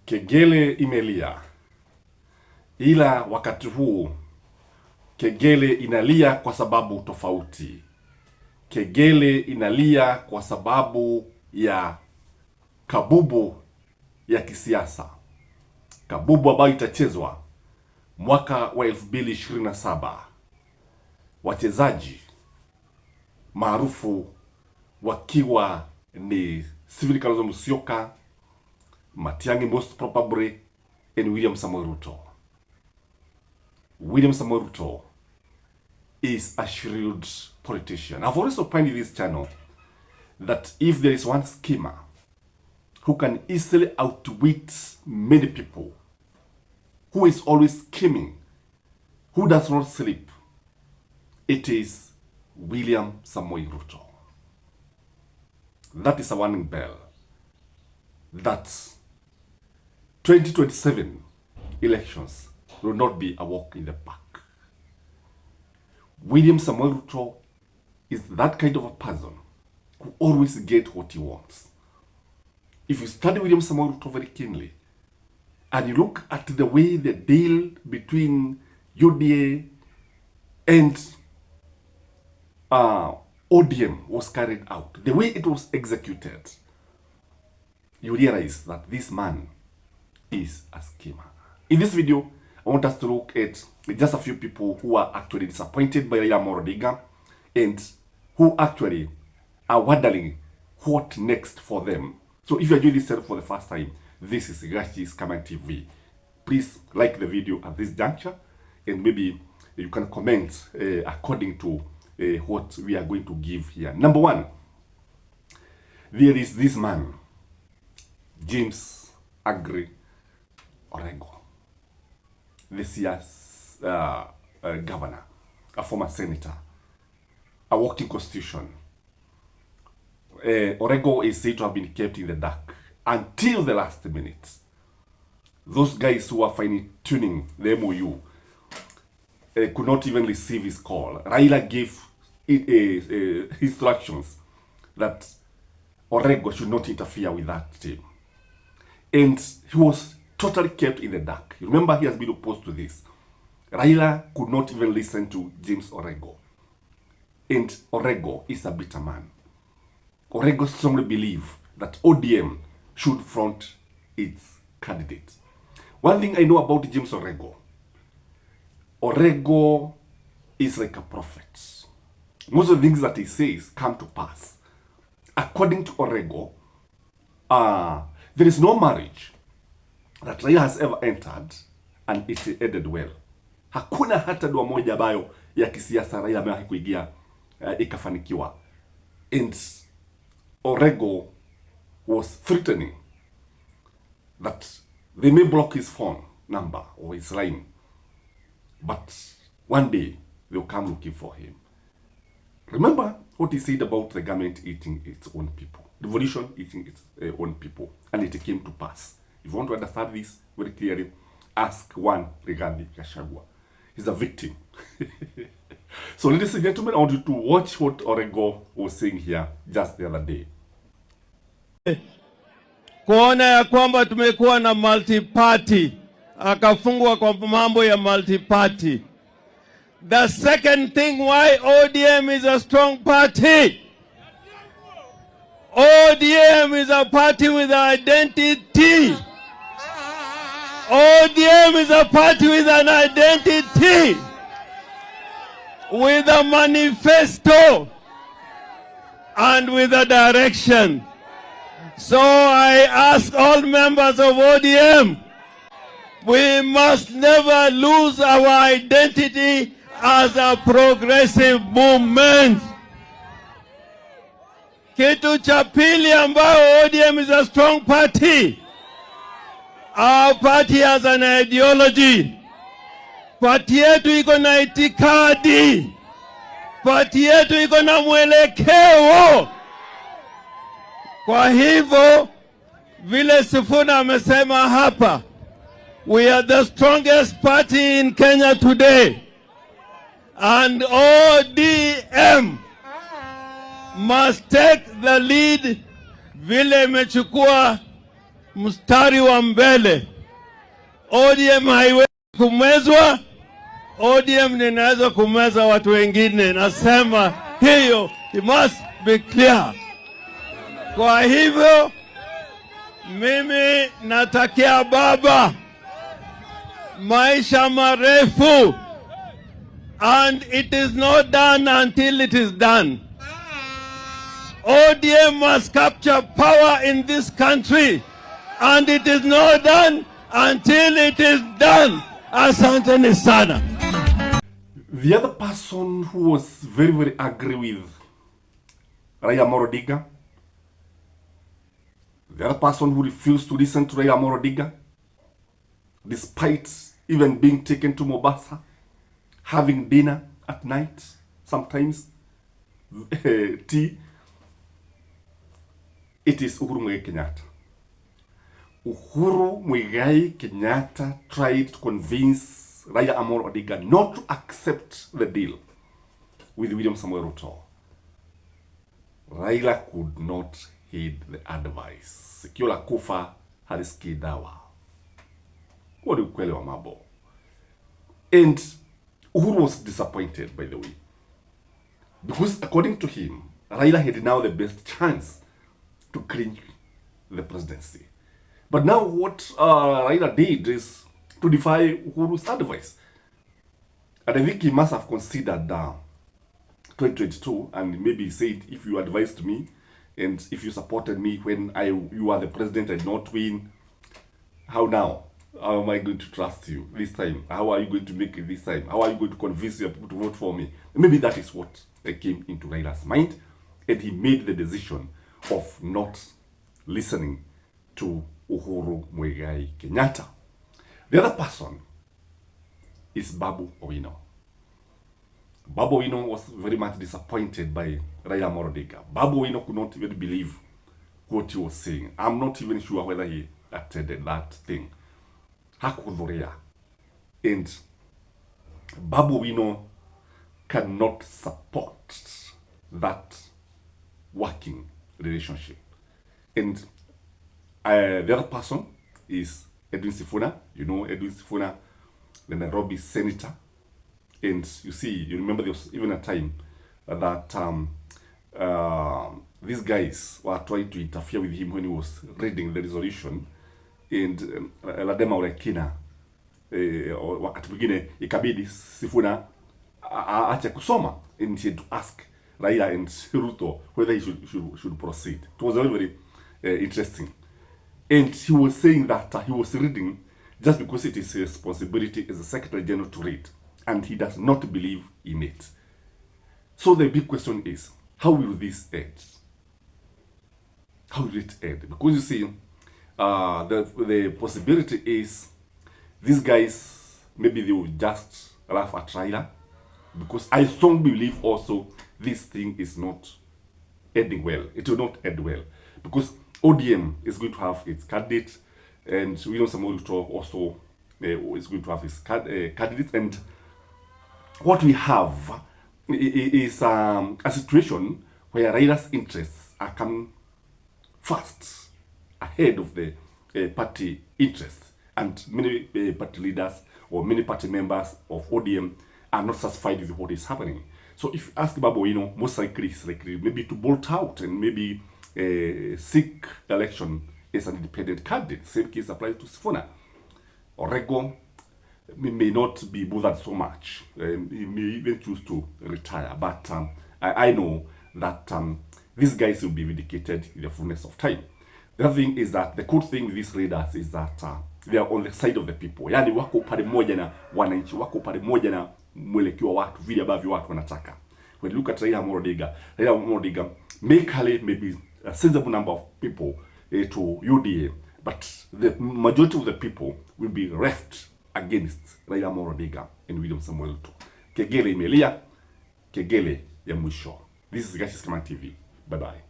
Kegele imelia, ila wakati huu kegele inalia kwa sababu tofauti. Kegele inalia kwa sababu ya kabubu ya kisiasa, kabubu ambayo itachezwa mwaka wa 2027. Wachezaji maarufu wakiwa ni Kalonzo Musyoka, Matiang'i most probably, and William Samoei Ruto. William Samoei Ruto is a shrewd politician. I've always opined in this channel that if there is one schemer who can easily outwit many people, who is always scheming, who does not sleep, it is William Samoei Ruto. That is a warning bell that 2027 elections will not be a walk in the park. William Samoei Ruto is that kind of a person who always gets what he wants. If you study William Samoei Ruto very keenly, and you look at the way the deal between UDA and ODM was carried out, the way it was executed, you realize that this man is a schemer. In this video, I want us to look at just a few people who are actually disappointed by Raila and who actually are wondering what next for them. So if you are joining this channel for the first time, this is Gashi's Comment TV. Please like the video at this juncture, and maybe you can comment according to what we are going to give here. Number one, there is this man, James Agri Orengo, this year's governor, a former senator, a walking constitution. Orengo is said to have been kept in the dark until the last minute. Those guys who are fine-tuning the MOU could not even receive his call. Raila gave instructions that Orengo should not interfere with that team. And he was totally kept in the dark. Remember, he has been opposed to this. Raila could not even listen to James Orengo. And Orengo is a bitter man. Orengo strongly believes that ODM should front its candidate. One thing I know about James Orengo, Orengo is like a prophet. Most of the things that he says come to pass. According to Orengo, there is no marriage that Raila has ever entered and it ended well. Hakuna hata dua moja ambayo ya kisiasa Raila amewahi kuingia ikafanikiwa. And Orengo was threatening that they may block his phone number or his line, but one day they'll come looking for him. Remember what he said about the government eating its own people, revolution eating its own people, and it came to pass. If you want to understand this very clearly, ask one Rigathi Gachagua. He's a victim. So ladies and gentlemen, I want you to watch what Orengo was saying here just the other day. Kuona ya kwamba tumekuwa na multi-party, akafungwa kwa mambo ya multi-party. The second thing why ODM is a strong party. ODM is a party with identity. ODM is a party with an identity, with a manifesto, and with a direction. So I ask all members of ODM, we must never lose our identity as a progressive movement. Kitu cha pili ambayo ODM is a strong party. Our party has an ideology. Party yetu iko na itikadi. Party yetu iko na mwelekeo. Kwa hivyo, vile Sifuna amesema hapa, we are the strongest party in Kenya today. And ODM must take the lead vile imechukua mstari wa mbele. ODM haiwezi kumezwa. ODM ninaweza kumeza watu wengine. Nasema hiyo, it must be clear. Kwa hivyo mimi natakia baba maisha marefu, and it is not done until it is done. ODM must capture power in this country, and it is not done until it is done. Asanteni sana. The other person who was very, very angry with Raila Amolo Odinga, the other person who refused to listen to Raila Amolo Odinga, despite even being taken to Mombasa, having dinner at night, sometimes tea, it is Uhuru Muigai Kenyatta. Uhuru Muigai Kenyatta tried to convince Raila Amolo Odinga not to accept the deal with William Samoei Ruto. Raila could not heed the advice. Sikio la kufa halisikii dawa. Huo ni ukweli wa mambo. And Uhuru was disappointed, by the way, because according to him, Raila had now the best chance to clinch the presidency. But now what Raila did is to defy Uhuru's advice. And I think he must have considered 2022 and maybe said, if you advised me and if you supported me when you are the president and not win, how now? How am I going to trust you this time? How are you going to make it this time? How are you going to convince your people to vote for me? Maybe that is what came into Raila's mind, and he made the decision of not listening to Uhuru Muigai Kenyatta. The other person is Babu Owino. Babu Owino was very much disappointed by Raila Amolo Odinga. Babu Owino could not even believe what he was saying. I'm not even sure whether he attended that thing. Hakudhuria. And Babu Owino cannot support that working relationship. And the other person is Edwin Sifuna. You know Edwin Sifuna, the Nairobi senator. And you see, you remember there was even a time that these guys were trying to interfere with him when he was reading the resolution. And Ladema Orekina, wakati mwingine ikabidi Sifuna aache kusoma, and he had to ask Raila and Ruto whether he should proceed. It was very, very interesting. And he was saying that he was reading just because it is his responsibility as a Secretary General to read, and he does not believe in it. So the big question is, how will this end? How will it end? Because you see, the possibility is these guys, maybe they will just laugh at Raila, because I strongly believe also this thing is not ending well. It will not end well, because ODM is going to have its candidate, and William Samoei Ruto also is going to have his candidate. And what we have is a situation where Raila's interests are coming first, ahead of the party interests, and many party leaders or many party members of ODM are not satisfied with what is happening. So if you ask Babu Owino, most likely it's likely maybe to bolt out and maybe seek election as an independent candidate. Same case applies to Sifuna. Orengo may not be bothered so much. He may even choose to retire. But I know that these guys will be vindicated in the fullness of time. The other thing is that the good thing with these leaders is that they are on the side of the people. Yani wako pale moja na wananchi, wako pale moja na mwelekeo wa watu, vile ambavyo watu wanataka. When you look at Raila Amolo Odinga may carry maybe a sensible number of people to UDA, but the majority of the people will be left against Raila Amolo Odinga and William Samoei Ruto. Kegele imelia, kegele ya mwisho. This is Gashi's Command TV. Bye bye.